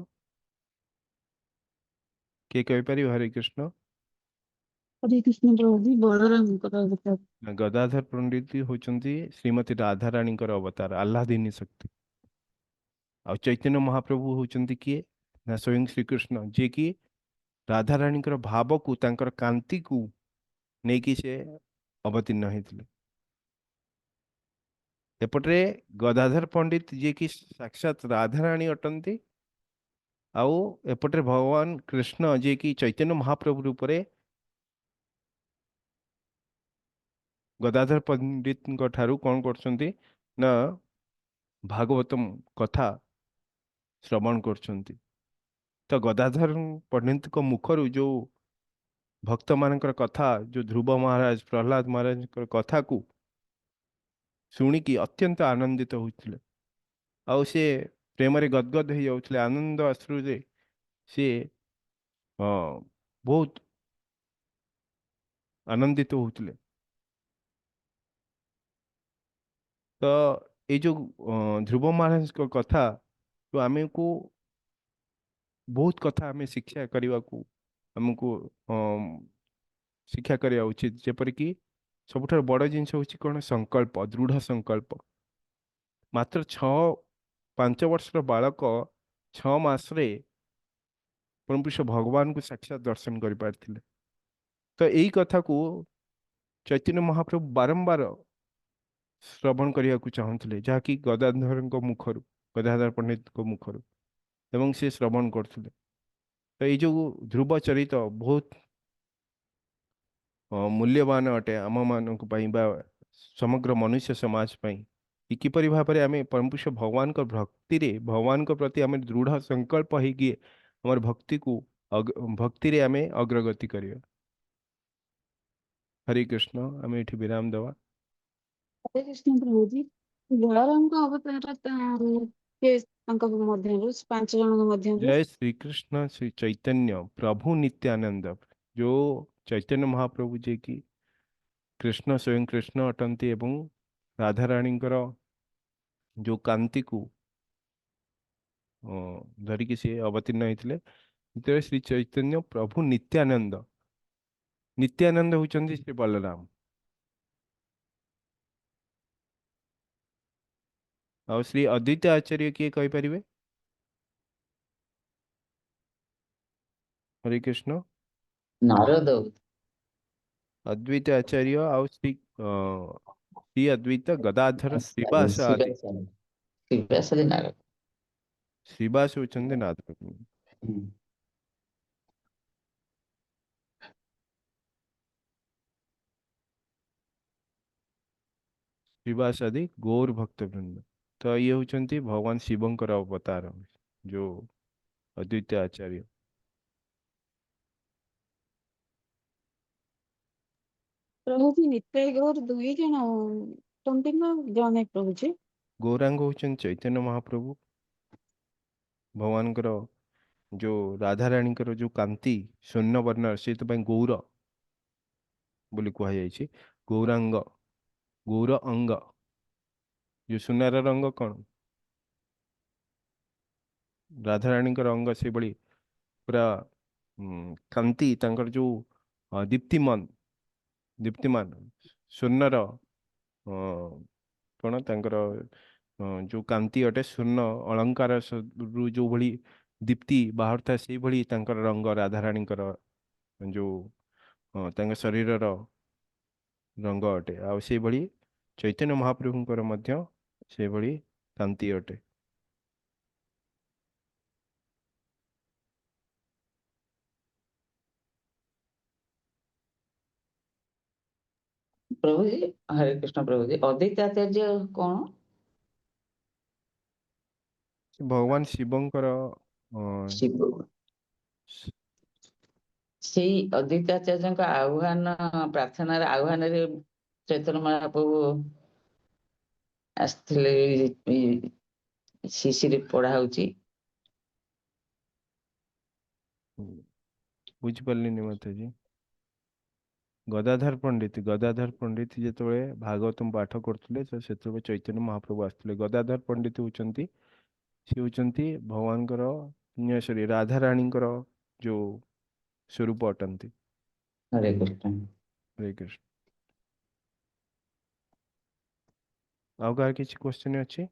କିଏ କହିପାରିବ? ହରେ କୃଷ୍ଣ। हरे कृष्ण प्रभु जी बलरामଙ୍କର ଅବତାର। ଗଦାଧର ପଣ୍ଡିତ ହଉଛନ୍ତି ଶ୍ରୀମତୀ ରାଧାରାଣୀଙ୍କର ଅବତାର, ଆହ୍ଲାଦିନୀ ଶକ୍ତି। ଆଉ ଚୈତନ୍ୟ ମହାପ୍ରଭୁ ହଉଛନ୍ତି କିଏ ନା ସ୍ୱୟଂ ଶ୍ରୀକୃଷ୍ଣ, ଯିଏକି ରାଧାରାଣୀଙ୍କର ଭାବକୁ, ତାଙ୍କର କାନ୍ତିକୁ ନେଇକି ସେ ଅବତୀର୍ଣ୍ଣ ହେଇଥିଲେ। ଏପଟରେ ଗଦାଧର ପଣ୍ଡିତ ଯିଏକି ସାକ୍ଷାତ ରାଧାରାଣୀ ଅଟନ୍ତି, ଆଉ ଏପଟରେ ଭଗବାନ କୃଷ୍ଣ ଯିଏକି ଚୈତନ୍ୟ ମହାପ୍ରଭୁ ରୂପରେ ଗଦାଧର ପଣ୍ଡିତଙ୍କ ଠାରୁ କଣ କରୁଛନ୍ତି ନା ଭାଗବତମ କଥା ଶ୍ରବଣ କରୁଛନ୍ତି। ତ ଗଦାଧର ପଣ୍ଡିତଙ୍କ ମୁଖରୁ ଯୋଉ ଭକ୍ତମାନଙ୍କର କଥା, ଯୋଉ ଧ୍ରୁବ ମହାରାଜ, ପ୍ରହ୍ଲାଦ ମହାରାଜଙ୍କର କଥାକୁ ଶୁଣିକି ଅତ୍ୟନ୍ତ ଆନନ୍ଦିତ ହୋଇଥିଲେ। ଆଉ ସେ ପ୍ରେମରେ ଗଦଗଦ ହେଇଯାଉଥିଲେ, ଆନନ୍ଦ ଅଶ୍ରୁରେ ସିଏ ବହୁତ ଆନନ୍ଦିତ ହଉଥିଲେ। ତ ଏଇ ଯୋଉ ଧ୍ରୁବ ମହାରାଜଙ୍କ କଥା ଆମକୁ ବହୁତ କଥା ଆମେ ଶିକ୍ଷା କରିବାକୁ, ଆମକୁ ଶିକ୍ଷା କରିବା ଉଚିତ। ଯେପରିକି ସବୁଠାରୁ ବଡ଼ ଜିନିଷ ହଉଛି କଣ, ସଂକଳ୍ପ, ଦୃଢ ସଂକଳ୍ପ। ମାତ୍ର 5 ବର୍ଷର ବାଳକ 6 ମାସରେ ପରମପୁରୁଷ ଭଗବାନଙ୍କୁ ସାକ୍ଷାତ ଦର୍ଶନ କରିପାରିଥିଲେ। ତ ଏଇ କଥାକୁ ଚୈତନ୍ୟ ମହାପ୍ରଭୁ ବାରମ୍ବାର ଶ୍ରବଣ କରିବାକୁ ଚାହୁଁଥିଲେ, ଯାହାକି ଗଦାଧରଙ୍କ ମୁଖରୁ, ଗଦାଧର ପଣ୍ଡିତଙ୍କ ମୁଖରୁ, ଏବଂ ସେ ଶ୍ରବଣ କରୁଥିଲେ। ତ ଏଇ ଯୋଉ ଧ୍ରୁବ ଚରିତ ବହୁତ ମୂଲ୍ୟବାନ ଅଟେ ଆମମାନଙ୍କ ପାଇଁ ବା ସମଗ୍ର ମନୁଷ୍ୟ ସମାଜ ପାଇଁ। କିପରି ଭାବରେ ଆମେ ପରମପୁରୁଷ ଭଗବାନଙ୍କ ଭକ୍ତିରେ, ଭଗବାନଙ୍କ ପ୍ରତି ଆମେ ଦୃଢ ସଂକଳ୍ପ ହେଇକି ଆମର ଭକ୍ତିରେ ଆମେ ଅଗ୍ରଗତି କରିବା। ହରେ କୃଷ୍ଣ। ଆମେ ଏଠି ବିରାମ ଦେବା। हरे कृष्ण प्रभु जी बलरामଙ୍କ ଅବତାର କିଏ ତାଙ୍କ ମଧ୍ୟରୁ 5 ଜଣଙ୍କ ମଧ୍ୟରୁ? जय श्री कृष्ण श्री चैतन्य प्रभु नित्यानंद। जो चैतन्य महाप्रभु जी की कृष्ण स्वयं कृष्ण अटंती एवं राधाराणीଙ୍କର जो कांति को धरिकी से अवतीर्ण होते, श्री चैतन्य प्रभु नित्यानंद, नित्यानंद होचंदी श्री बलराम। और श्री अद्वैत आचार्य किए कहि परिबे? हरे कृष्ण। ନାରଦ अद्वैत आचार्य और श्री अद्वैत गदाधर श्रीवास आदि। ଶିବାସରୀ ନାରଦ। श्रीवास होचंदी नाथ। ହୁଁ। श्रीवासादि गौर भक्तवृंद। तो ये होचंती भगवान शिवंकर अवतार जो अद्वितीय आचार्य। प्रभुजी नित्य गौर दुई जन अटंती ना जने प्रभुजी? गौरांग होचन चैतन्य महाप्रभु। भगवानकर जो राधा रानीकर जो कांति स्वर्ण वर्ण से गौर बोली कहुई। गौरांग गौर अंग जो सुनार रंग कौन राधा रानीकर अंग से बड़ी पूरा कांति तांकर जो दीप्तिमान दीप्तिमान स्वर्णर कौन तांकर जो कांति अटे स्वर्ण अलंकार रु जो भली दीप्ति बाहर था से भली तांकर रंग राधा रानीकर जो तांकर शरीरर रंग अटे आ से भली चैतन्य महाप्रभुंकर मध्य से भली कांति अटे। प्रभु जी हरे कृष्ण प्रभु जी अद्वैत आचार्य कौन? भगवान शिवंकर शिव ସେଇ ଅଦ୍ୱୈତ ଆଚାର୍ଯ୍ୟଙ୍କ ଆହ୍ୱାନ ପ୍ରାର୍ଥନାର ଆହ୍ୱାନରେ ଚୈତନ୍ୟ ମହାପ୍ରଭୁ ଆସିଥିଲେ। ଶିଶିରେ ପଢା ହଉଛି। बुझिपारे माता जी गदाधर पंडित जिते भागवतम पाठ करते से चैतन्य महाप्रभु आसते। गदाधर पंडित होती सी होती भगवान पुण्यश्री राधा रानीकर जो स्वरूप अटंती। हरे कृष्ण। हरे कृष्ण। आउ कह किसी क्वेश्चन अच्छी?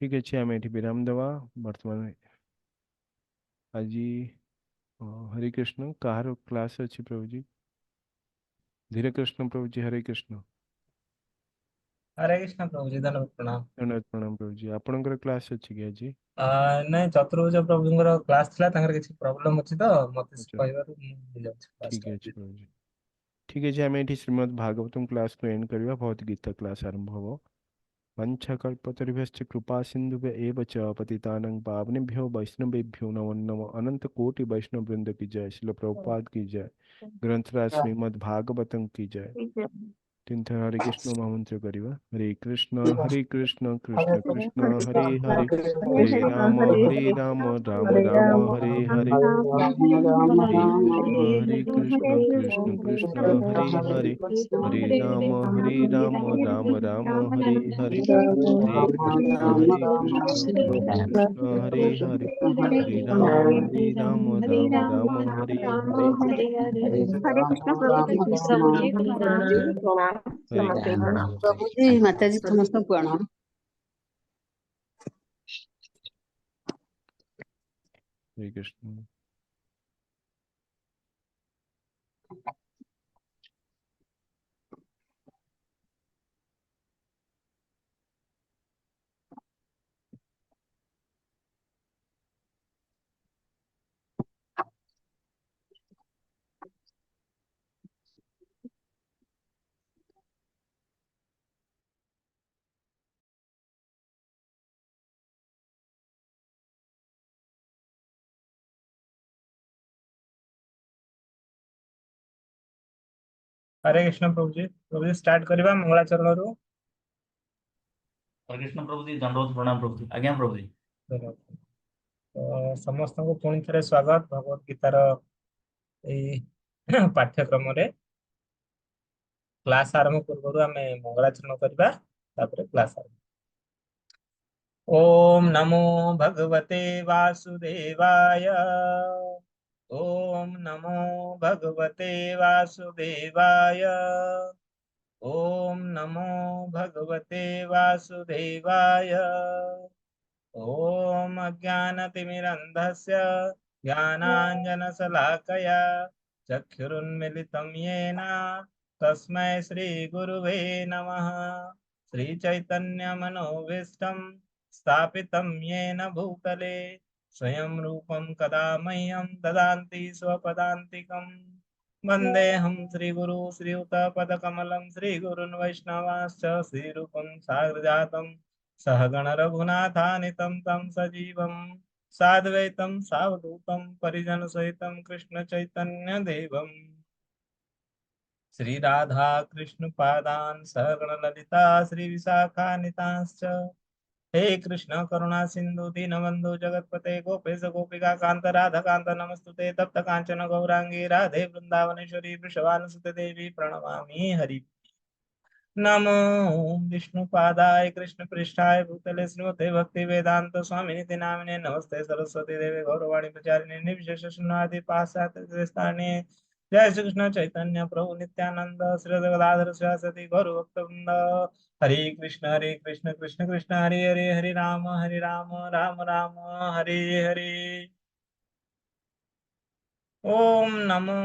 ठीक अच्छे आम ये विराम देवा बर्तमान आज। हरे कृष्ण कहार क्लास अच्छी प्रभु जी? धीरे कृष्ण प्रभु जी हरे कृष्ण। हरे कृष्ण प्रभु जी धन्यवाद प्रणाम। धन्यवाद प्रणाम प्रभु जी। आपणकर क्लास अच्छी कि आज? ନାଇଁ ଚତୁର୍ଭୁଜ ପ୍ରଭୁଙ୍କର କ୍ଲାସ ଥିଲା, ତାଙ୍କର କିଛି ପ୍ରୋବ୍ଲେମ ଅଛି ତ ମତେ ସେ अच्छा କହିବାରୁ ମୁଁ ଯାଉଛି କ୍ଲାସ ठीक है ଟା। प्रभु जी। ठीक है आम ये श्रीमद् भागवतम क्लास को एंड करवा। भगवत गीता क्लास आरंभ हो। वंशकल्पतरुभ्यश्च कृपा सिंधुभ्य एव च पतितानं पावनेभ्यो वैष्णवेभ्यो नमो नमः। अनंत कोटि वैष्णव वृंद की जय। श्रील प्रभुपाद की जय। ग्रंथराज श्रीमद् भागवतम की जय। तीन हरे कृष्ण महामंत्र करिवा। हरे कृष्ण कृष्ण कृष्ण हरे हरे हरे राम राम राम हरे हरे हरे कृष्ण कृष्ण कृष्ण हरे हरे हरे राम राम राम हरे हरे हरे कृष्ण कृष्ण हरे हरे हरे राम राम हरे हरे हरे कृष्ण प्रभु जी प्रणाम जी प्रणाम हरे नमस्ते कृष्ण प्रभु जी माता जी समस्त प्रणाम। हरे कृष्ण। हरे कृष्ण प्रभु जी स्टार्ट करवा मंगलाचरण रू। हरे कृष्ण प्रभु जी दंडवत प्रणाम प्रभु जी। आज्ञा प्रभु जी। तो समस्त को पुणी थे स्वागत भगवत गीतार पाठ्यक्रम रे। क्लास आरंभ पूर्व आम मंगलाचरण करवा क्लास आरंभ। ओम नमो भगवते वासुदेवाय। ओम नमो भगवते वासुदेवाय। ओम नमो भगवते वासुदेवाय। ओम अज्ञानतिमिरन्धस्य ज्ञानाञ्जनशलाकया चक्षुरुन्मिलितं येन तस्मै श्रीगुरुवे नमः। श्रीचैतन्यमनोभीष्टं स्थापितं येन भूतले स्वयं रूपं कदा मह्यं ददान्ति स्वपदान्तिकम् वन्देऽहं श्रीगुरु श्रीयुतपदकमलं श्रीगुरुन् वैष्णवांश्च श्रीरूपं साग्रजातं सहगण रघुनाथानितं तं सजीवं साद्वैतं सावधूतं परिजनसहितं कृष्णचैतन्यदेवम् श्री राधा कृष्ण पादान सहगण ललिता श्री विशाखान्वितांश्च हे कृष्ण करुणा सिंधु दीनबंधु जगतपते गोपेश गोपिका कांत राधा कांत नमस्तुते तप्त कांचन गौरांगी राधे वृंदावनेश्वरी वृषभानुसुते देवी प्रणमामि हरि नमो विष्णुपादाय कृष्ण पृष्ठाय भूतले श्रीमते भक्ति वेदांत स्वामिनि नामिने नमस्ते सरस्वती देवे गौरवाणी प्रचारिणे निर्विशेष शून्यादि पाश्चात्य स्थाने जय श्री कृष्ण चैतन्य प्रभु नित्यानंद श्री गदाधर सरस्वती गौर भक्तवृंद हरे कृष्ण कृष्ण कृष्ण हरे हरे हरे राम राम राम हरे हरे ओम नमो